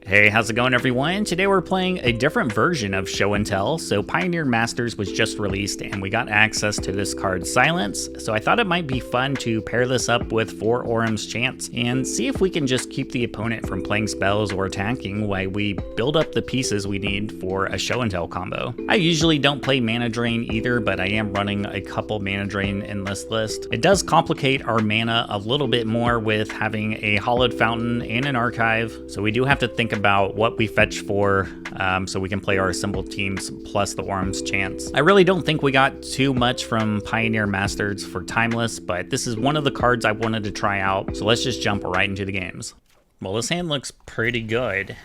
Hey, how's it going, everyone? Today we're playing a different version of Show and Tell. So Pioneer Masters was just released and we got access to this card Silence. So I thought it might be fun to pair this up with 4 Orum's Chance and see if we can just keep the opponent from playing spells or attacking while we build up the pieces we need for a Show and Tell combo. I usually don't play Mana Drain either, but I am running a couple Mana Drain in this list. It does complicate our mana a little bit more with having a Hollowed Fountain and an Archive, so we do have to think about what we fetch for so we can play our assembled teams plus the Orum's Chance. I really don't think we got too much from Pioneer Masters for Timeless, but this is one of the cards I wanted to try out, so let's just jump right into the games. Well, this hand looks pretty good.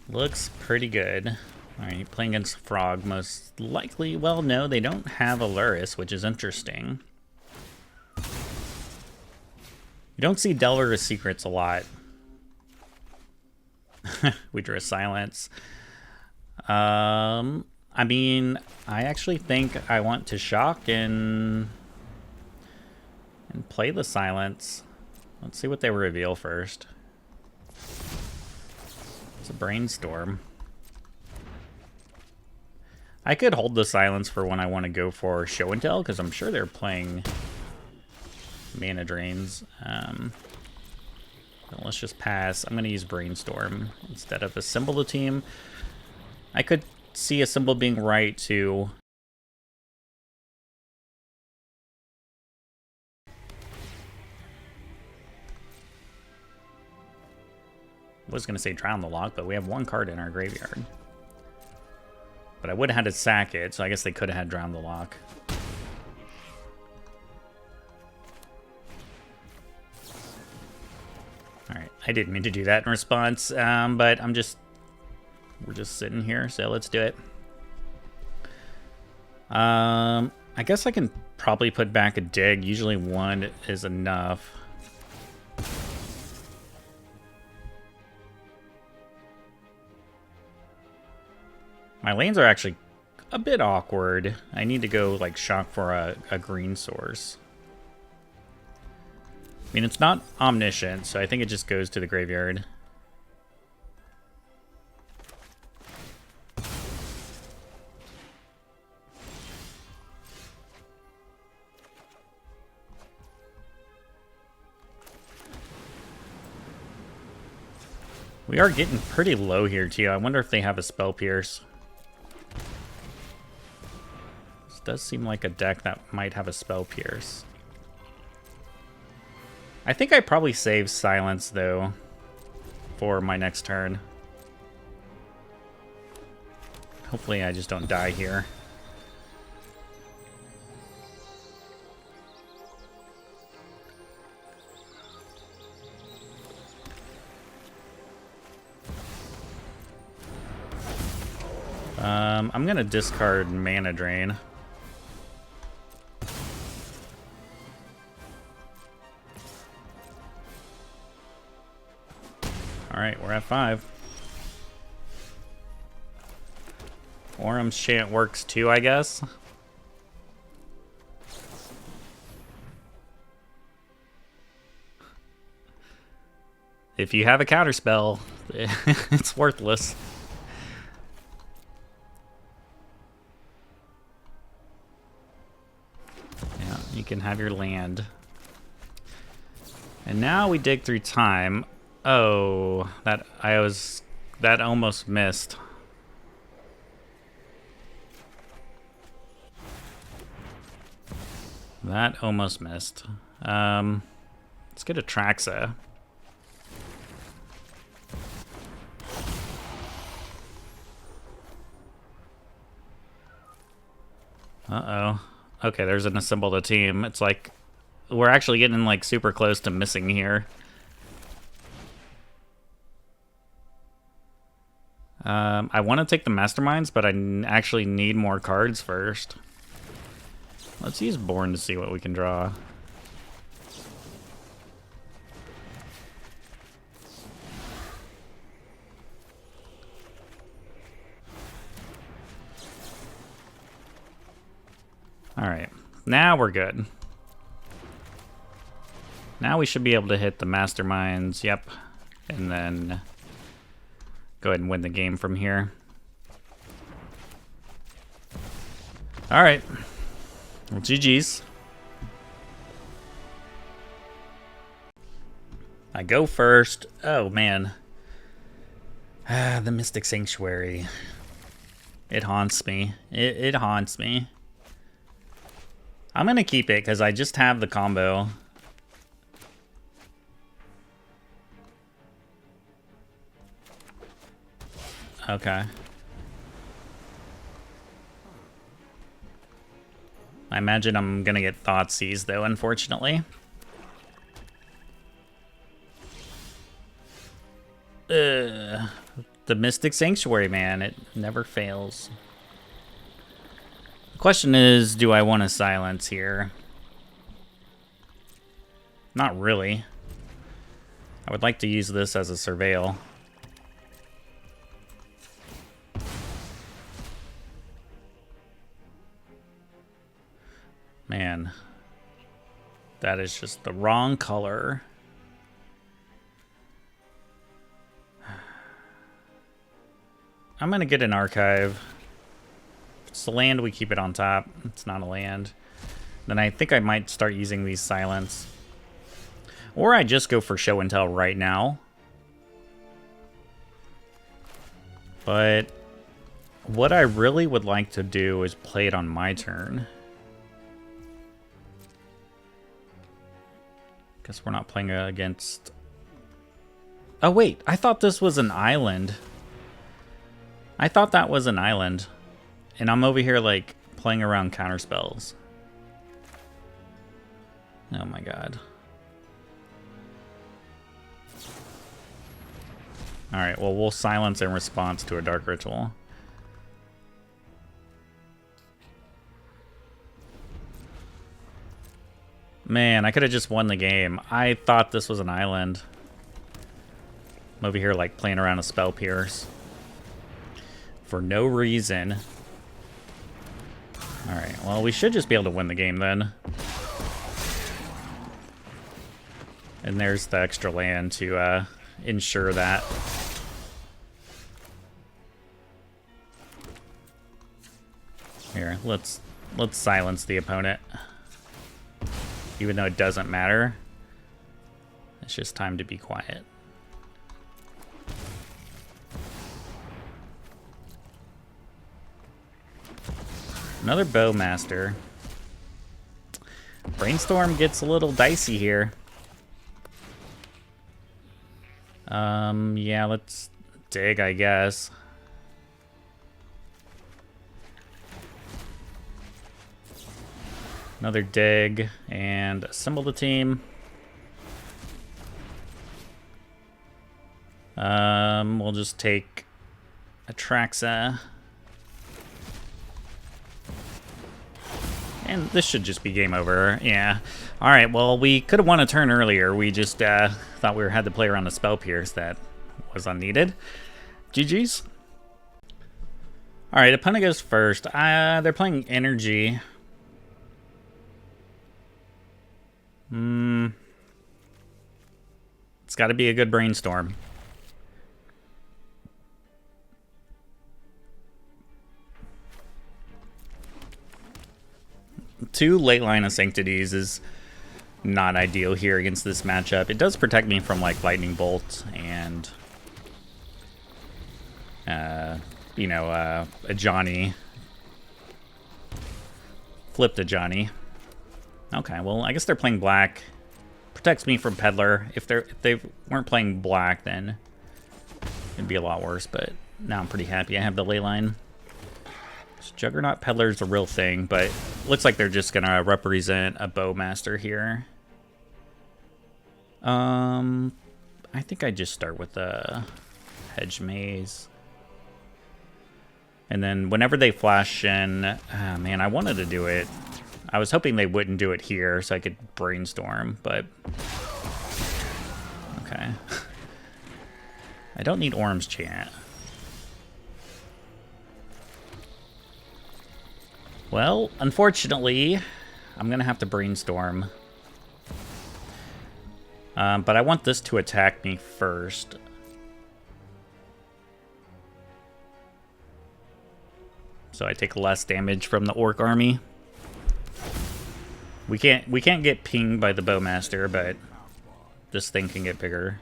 Looks pretty good. Alright, playing against Frog most likely. Well, no, they don't have Aluris, which is interesting. You don't see Delver of Secrets a lot. We drew a Silence. I mean, I actually think I want to shock and play the Silence. Let's see what they reveal first. It's a Brainstorm. I could hold the Silence for when I want to go for Show and Tell, because I'm sure they're playing Mana Drains. Let's just pass. I'm going to use Brainstorm instead of Assemble the Team. I could see Assemble being right, too. I was going to say Drown the Lock, but we have one card in our graveyard. But I would have had to sack it, so I guess they could have had Drown the Lock. Alright, I didn't mean to do that in response, but we're just sitting here, so let's do it. I guess I can probably put back a dig. Usually one is enough. My lanes are actually a bit awkward. I need to go like shock for a green source. I mean, it's not omniscient, so I think it just goes to the graveyard. We are getting pretty low here, too. I wonder if they have a Spell Pierce. This does seem like a deck that might have a Spell Pierce. I think I probably save Silence, though, for my next turn. Hopefully I just don't die here. I'm gonna discard Mana Drain. Alright, we're at 5. Orum's Chant works too, I guess. If you have a counterspell, it's worthless. Yeah, you can have your land. And now we dig through time. Oh, that almost missed. That almost missed. Let's get a Traxa. Uh-oh. Okay, there's an Assemble the Team. It's like we're actually getting like super close to missing here. I want to take the Masterminds, but I actually need more cards first. Let's use Born to see what we can draw. Alright, now we're good. Now we should be able to hit the Masterminds. Yep. and then go ahead and win the game from here. All right. Well, GG's. I go first. Oh, man. The Mystic Sanctuary. It haunts me. It haunts me. I'm going to keep it because I just have the combo. Okay. I imagine I'm going to get Thoughtseize, though, unfortunately. The Mystic Sanctuary, man. It never fails. The question is, do I want to silence here? Not really. I would like to use this as a surveil. Man, that is just the wrong color. I'm gonna get an archive. If it's a land, we keep it on top. It's not a land. Then I think I might start using these silence. Or I just go for show and tell right now. But what I really would like to do is play it on my turn. Guess we're not playing against... Oh, wait. I thought this was an island. I thought that was an island. And I'm over here, like, playing around counterspells. Oh, my God. Alright, well, we'll silence in response to a Dark Ritual. Man, I could have just won the game. I thought this was an island. I'm over here, like, playing around a Spell Pierce. For no reason. Alright, well, we should just be able to win the game, then. And there's the extra land to ensure that. Here, let's silence the opponent. Even though it doesn't matter. It's just time to be quiet. Another Bowmaster. Brainstorm gets a little dicey here. Yeah, let's dig, I guess. Another dig, and assemble the team. We'll just take Atraxa. And this should just be game over, yeah. Alright, well, we could have won a turn earlier. We just thought we had to play around the Spell Pierce that was unneeded. GG's. Alright, opponent goes first. They're playing Energy. It's got to be a good Brainstorm. Two late line of Sanctities is not ideal here against this matchup. It does protect me from like Lightning Bolt and you know, a Johnny. Flipped a Johnny. Okay, well, I guess they're playing black. Protects me from Peddler. If they weren't playing black, then it'd be a lot worse, but now I'm pretty happy I have the ley line. So Juggernaut Peddler's a real thing, but looks like they're just gonna represent a Bowmaster here. I think I just start with a Hedge Maze. And then whenever they flash in, man, I wanted to do it. I was hoping they wouldn't do it here so I could Brainstorm, but okay. I don't need Orm's Chant. Well, unfortunately, I'm gonna have to Brainstorm. But I want this to attack me first. So I take less damage from the orc army. We can't get pinged by the bowmaster, but this thing can get bigger.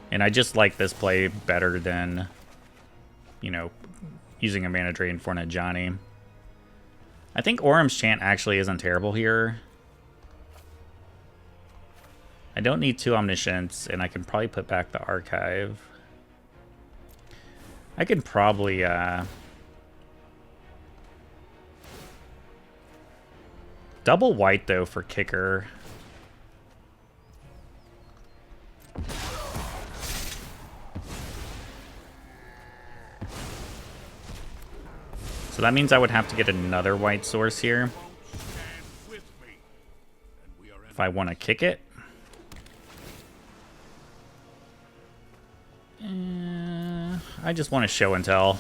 And I just like this play better than, you know, using a mana drain for an Johnny. I think Orum's Chant actually isn't terrible here. I don't need 2 Omniscience, and I can probably put back the Archive. I could probably, double white, though, for kicker. So that means I would have to get another white source here if I want to kick it. I just want to show and tell.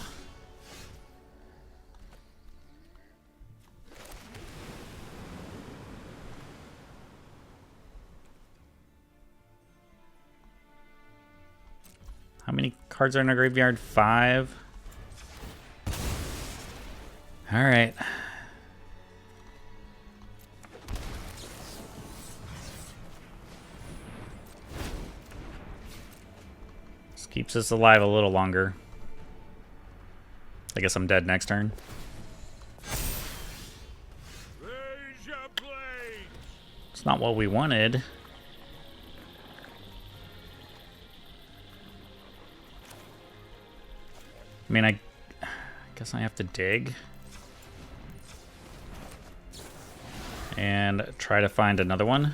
How many cards are in our graveyard? 5. All right. This keeps us alive a little longer. I guess I'm dead next turn. It's not what we wanted. I mean, I guess I have to dig. And try to find another one.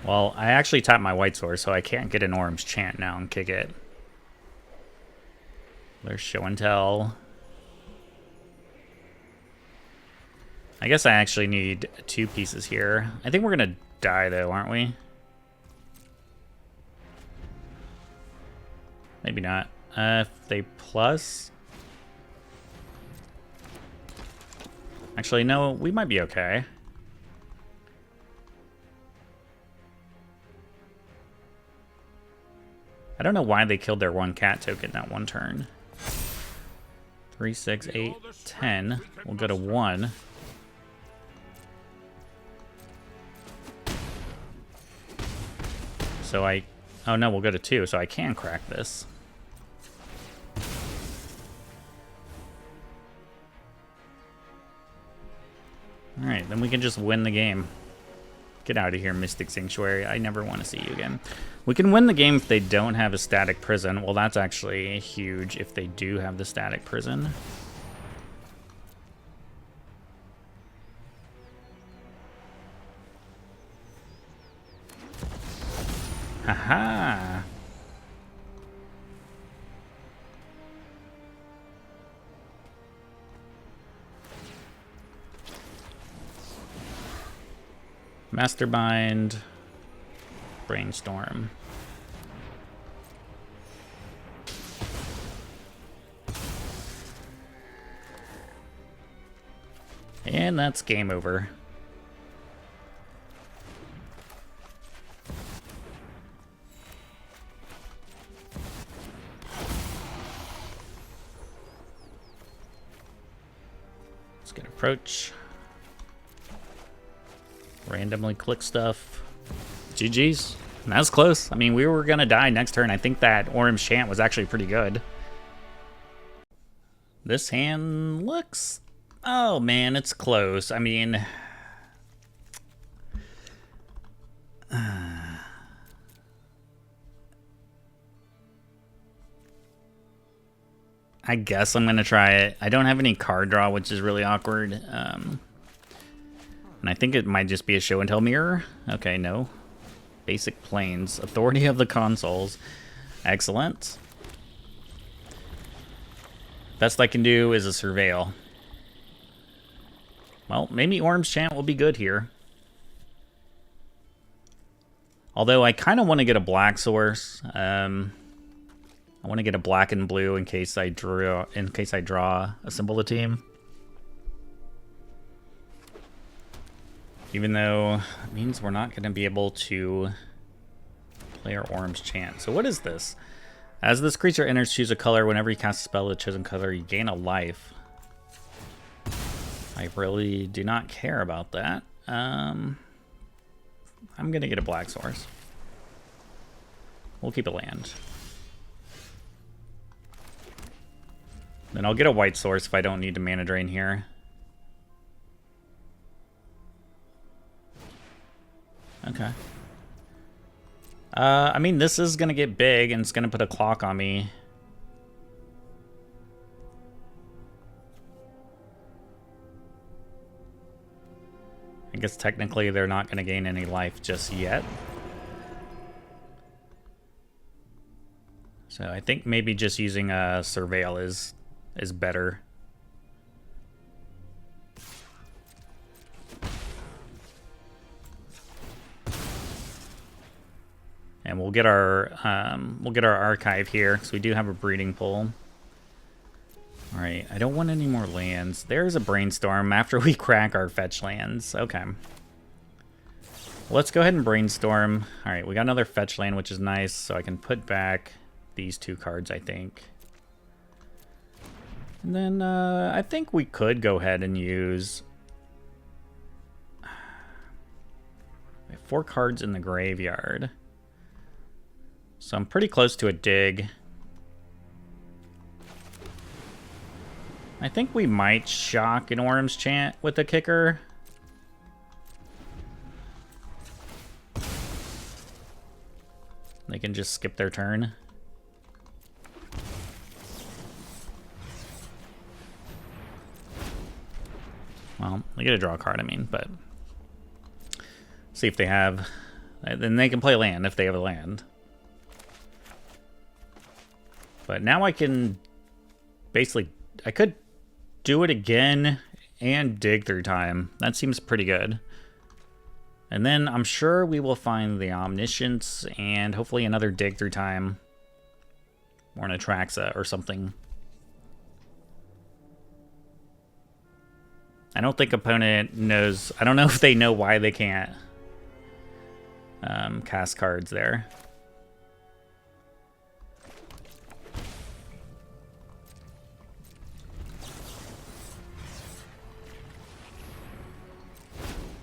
Well, I actually tapped my white source, so I can't get an Orum's Chant now and kick it. There's show and tell. I guess I actually need 2 pieces here. I think we're gonna die though, aren't we? Maybe not. If they plus... Actually, no, we might be okay. I don't know why they killed their 1 cat token that one turn. 3, 6, 8, 10. We'll go to 1. So I... Oh no, we'll go to 2, so I can crack this. Alright, then we can just win the game. Get out of here, Mystic Sanctuary. I never want to see you again. We can win the game if they don't have a static prison. Well, that's actually huge if they do have the static prison. Haha! Mastermind, Brainstorm. And that's game over. Let's get approach. Randomly click stuff. GG's. That was close. I mean, we were gonna die next turn. I think that Orum's Chant was actually pretty good. This hand looks... Oh man, it's close. I mean... I guess I'm gonna try it. I don't have any card draw, which is really awkward. And I think it might just be a show and tell mirror. Okay, no. Basic Planes. Authority of the Consoles. Excellent. Best I can do is a Surveil. Well, maybe Orum's Chant will be good here. Although I kind of want to get a black source. I I want to get a black and blue in case I draw a symbol of team. Even though it means we're not going to be able to play our orange chant. So what is this? As this creature enters, choose a color. Whenever you cast a spell with a chosen color, you gain a life. I really do not care about that. I'm going to get a black source. We'll keep a land. Then I'll get a white source if I don't need to mana drain here. Okay. I mean, this is going to get big, and it's going to put a clock on me. I guess technically they're not going to gain any life just yet. So I think maybe just using a Surveil is better. And we'll get our archive here because we do have a breeding pool. All right, I don't want any more lands. There's a brainstorm after we crack our fetch lands. Okay. Let's go ahead and brainstorm. All right, we got another fetch land, which is nice. So I can put back these 2 cards, I think. And then I think we could go ahead and use... I have 4 cards in the graveyard. So I'm pretty close to a dig. I think we might shock an orange chant with a kicker. They can just skip their turn. Well, they get to draw a card, I mean, but... See if they have... Then they can play land if they have a land. But now I can... Basically, I could do it again and dig through time. That seems pretty good. And then I'm sure we will find the Omniscience and hopefully another dig through time. Or an Atraxa or something. I don't think opponent knows... I don't know if they know why they can't cast cards there.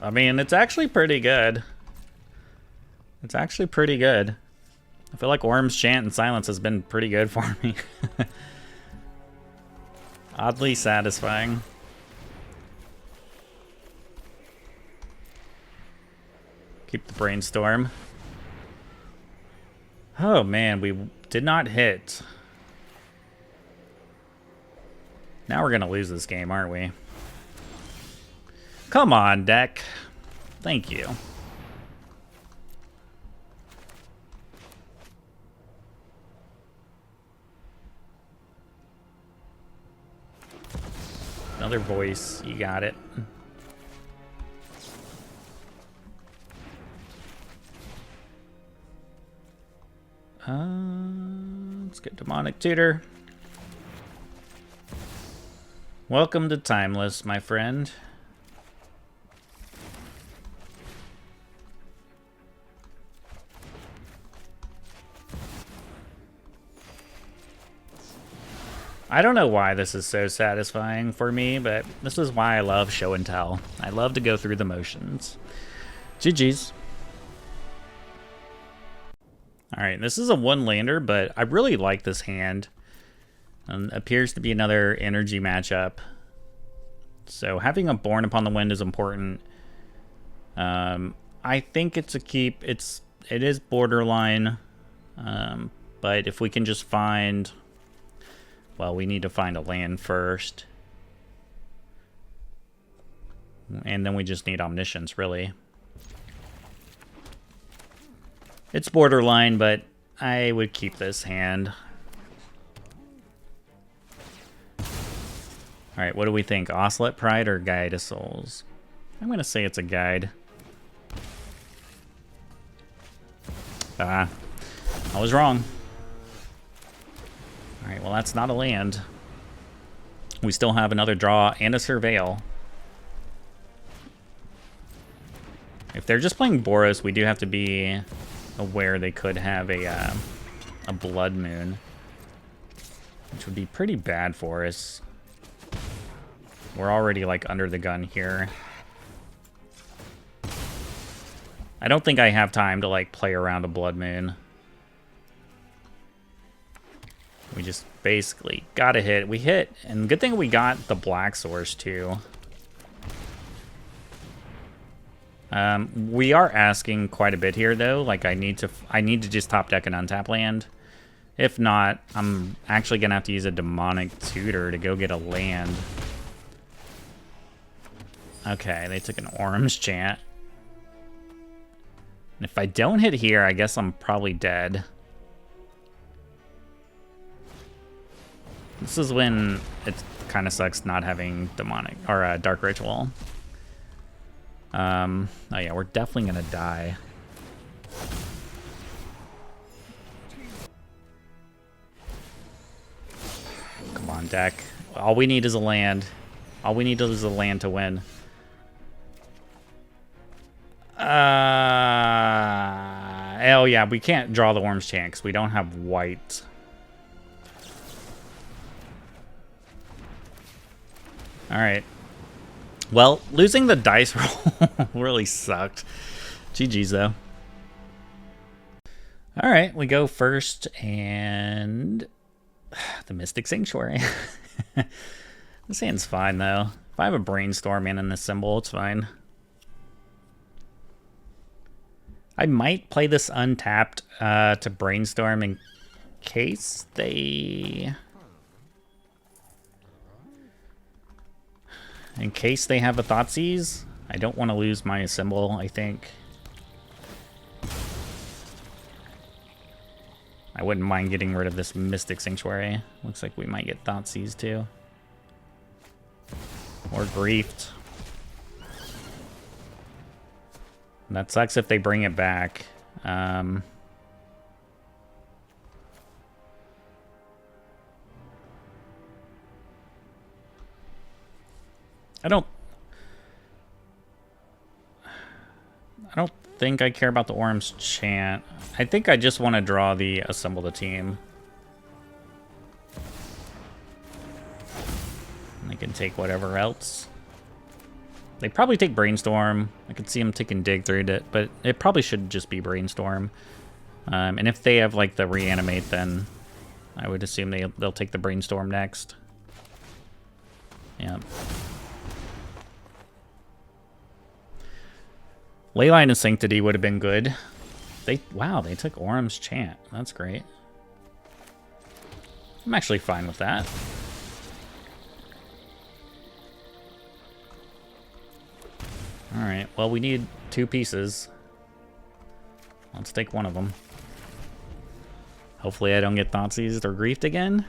I mean, it's actually pretty good. It's actually pretty good. I feel like Orm's Chant and Silence has been pretty good for me. Oddly satisfying. Keep the brainstorm. Oh man, we did not hit. Now we're gonna lose this game, aren't we? Come on, deck. Thank you. Another voice. You got it. Let's get Demonic Tutor. Welcome to Timeless, my friend. I don't know why this is so satisfying for me, but this is why I love show and tell. I love to go through the motions. GG's. Alright, this is a one-lander, but I really like this hand. Appears to be another energy matchup. So having a Born Upon the Wind is important. I think it's a keep. It is borderline. But if we can just find... Well, we need to find a land first. And then we just need Omniscience, really. It's borderline, but I would keep this hand. Alright, what do we think? Oslet Pride or Guide of Souls? I'm going to say it's a guide. I was wrong. Alright, well that's not a land. We still have another draw and a Surveil. If they're just playing Boros, we do have to be aware they could have a Blood Moon, which would be pretty bad for us. We're already, like, under the gun here. I don't think I have time to, like, play around a Blood Moon. We just basically got a hit. We hit, and good thing we got the Black Source, too. We are asking quite a bit here, though. Like, I need to just top deck an untap land. If not, I'm actually gonna have to use a Demonic Tutor to go get a land. Okay, they took an Orm's Chant. And if I don't hit here, I guess I'm probably dead. This is when it kind of sucks not having Demonic or Dark Ritual. Oh yeah, we're definitely gonna die. Come on, deck. All we need is a land. All we need is a land to win. Oh yeah, we can't draw the Worm's Chant because we don't have white. Alright. Well, losing the dice roll really sucked. GG's though. Alright, we go first, and the Mystic Sanctuary. This hand's fine though. If I have a Brainstorm in this symbol, it's fine. I might play this untapped to Brainstorm in case they... In case they have a Thoughtseize. I don't want to lose my symbol, I think. I wouldn't mind getting rid of this Mystic Sanctuary. Looks like we might get Thoughtseize too. Or Griefed. That sucks if they bring it back. I don't think I care about the Orm's Chant. I think I just want to draw the Assemble the Team. And they can take whatever else. They probably take Brainstorm. I could see them taking Dig through it, but it probably should just be Brainstorm. And if they have like the Reanimate, then I would assume they'll take the Brainstorm next. Yeah. Leyline of Sanctity would have been good. Wow, they took Orm's Chant. That's great. I'm actually fine with that. Alright, well, we need 2 pieces. Let's take one of them. Hopefully I don't get Thoughtseized or Griefed again.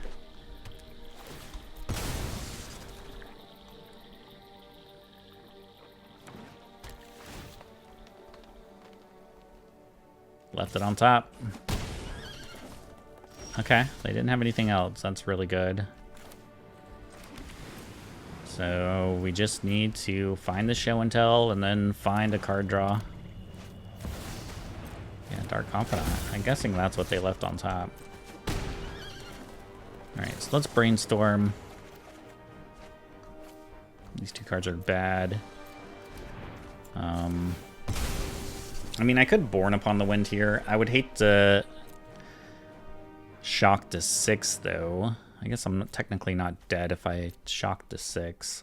Left it on top. Okay, they didn't have anything else. That's really good. So we just need to find the show and tell and then find a card draw. Yeah, Dark Confidant. I'm guessing that's what they left on top. Alright, so let's Brainstorm. These 2 cards are bad. I mean, I could Born Upon the Wind here. I would hate to shock to 6, though. I guess I'm technically not dead if I shock to 6.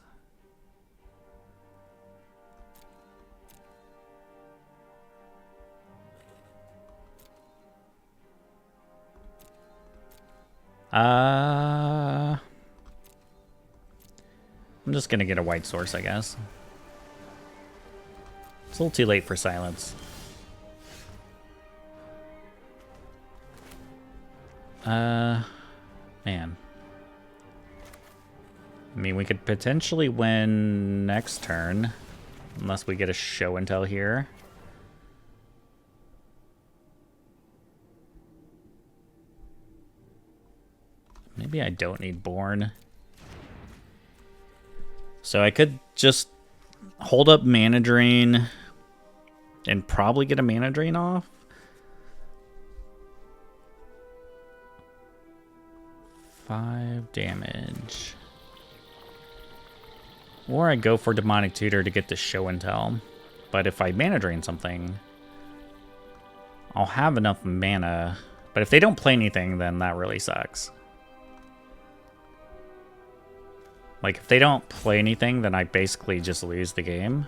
I'm just gonna get a white source, I guess. It's a little too late for silence. Man. I mean, we could potentially win next turn, unless we get a show and tell here. Maybe Maybe I don't need Born. So I could just hold up Mana Drain and probably get a Mana Drain off. Five damage. Or I go for Demonic Tutor to get the Show and Tell. But if I Mana Drain something, I'll have enough mana. But if they don't play anything, then that really sucks. Like, if they don't play anything, then I basically just lose the game.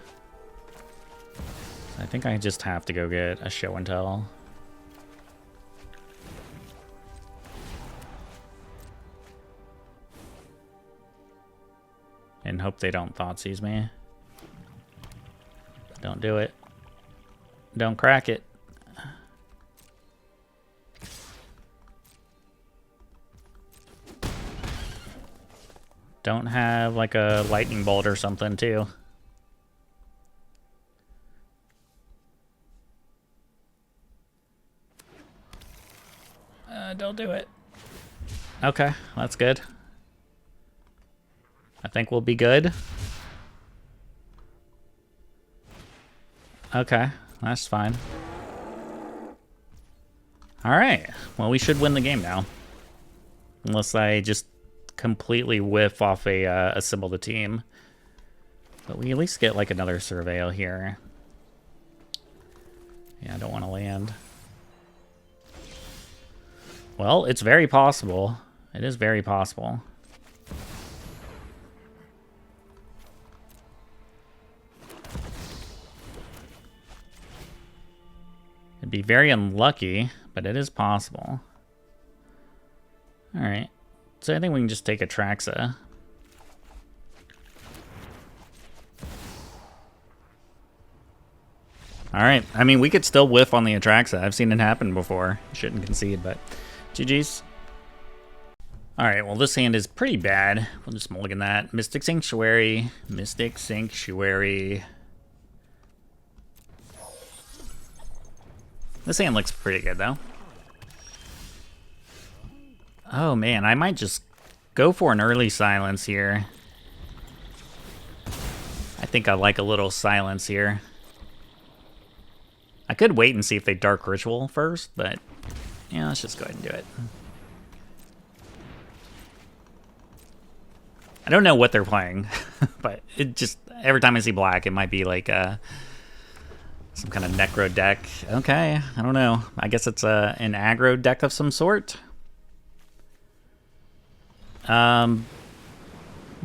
I think I just have to go get a Show and Tell. And hope they don't Thoughtseize me. Don't do it. Don't crack it. Don't have like a lightning bolt or something too. Don't do it. Okay, that's good. I think we'll be good. Okay, that's fine. Alright, well we should win the game now. Unless I just completely whiff off a assemble the team. But we at least get like another Surveil here. Yeah, I don't want to land. Well, it's very possible. It is very possible. It'd be very unlucky, but it is possible. Alright. So I think we can just take Atraxa. Alright, I mean, we could still whiff on the Atraxa. I've seen it happen before. Shouldn't concede, but GG's. Alright, well this hand is pretty bad. We'll just mulligan that. Mystic Sanctuary. Mystic Sanctuary. This hand looks pretty good, though. Oh, man, I might just go for an early silence here. I think I like a little silence here. I could wait and see if they Dark Ritual first, but yeah, let's just go ahead and do it. I don't know what they're playing, but it just, every time I see black, it might be like some kind of Necro deck. Okay, I don't know. I guess it's an aggro deck of some sort. Now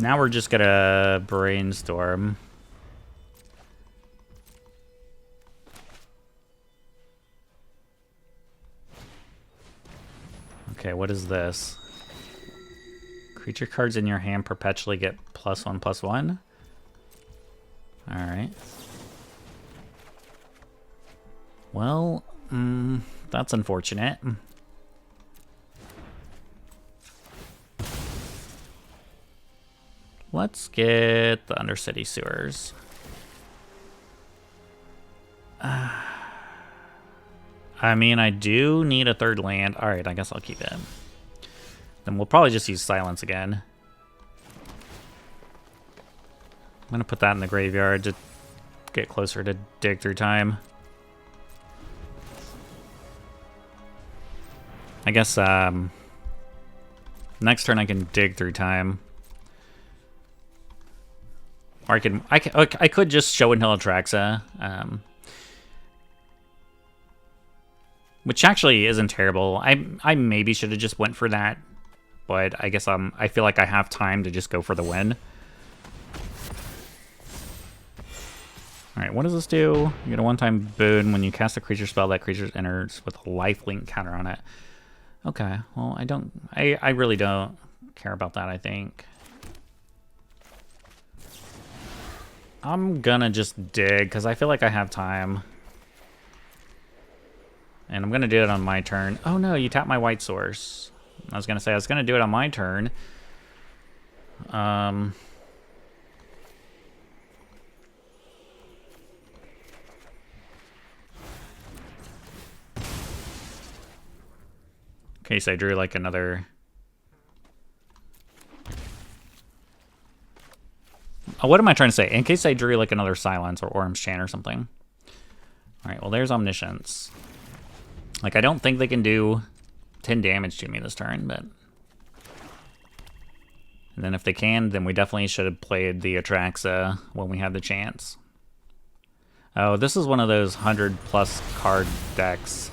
we're just gonna brainstorm. Okay, what is this? Creature cards in your hand perpetually get +1/+1. Alright. Well, that's unfortunate. Let's get the Undercity Sewers. I mean, I do need a third land. Alright, I guess I'll keep it. Then we'll probably just use Silence again. I'm going to put that in the graveyard to get closer to Dig Through Time. I guess next turn I can Dig Through Time. Or I could just Show and Tell Atraxa. Which actually isn't terrible. I maybe should have just went for that. But I guess I feel like I have time to just go for the win. Alright, what does this do? You get a one-time boon when you cast a creature spell, that creature enters with a lifelink counter on it. Okay, well I really don't care about that, I think. I'm gonna just dig, because I feel like I have time. And I'm gonna do it on my turn. Oh no, you tap my white source. I was gonna say I was gonna do it on my turn. Okay, so I drew like another what am I trying to say? In case I drew like another Silence or Orange Chant or something. Alright, well there's Omniscience. Like, I don't think they can do 10 damage to me this turn, but... And then if they can, then we definitely should have played the Atraxa when we had the chance. Oh, this is one of those 100+ card decks.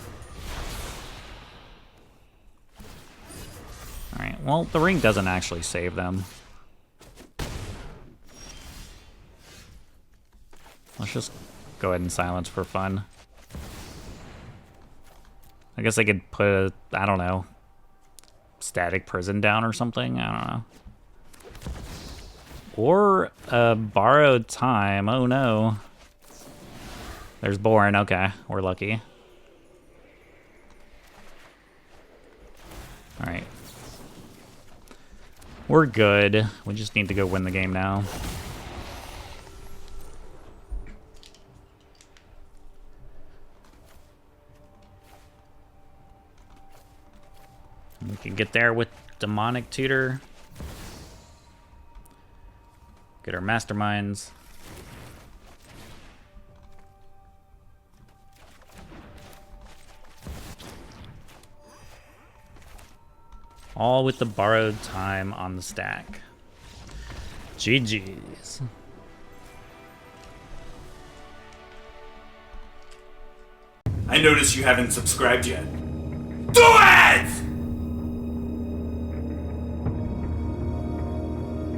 Alright, well, the ring doesn't actually save them. Let's just go ahead and Silence for fun. I guess I could put a, I don't know, Static Prison down or something? I don't know. Or a Borrowed Time. Oh no. There's Born. Okay, we're lucky. Alright. We're good. We just need to go win the game now. We can get there with Demonic Tutor. Get our Masterminds. All with the Borrowed Time on the stack. GG's. I notice you haven't subscribed yet.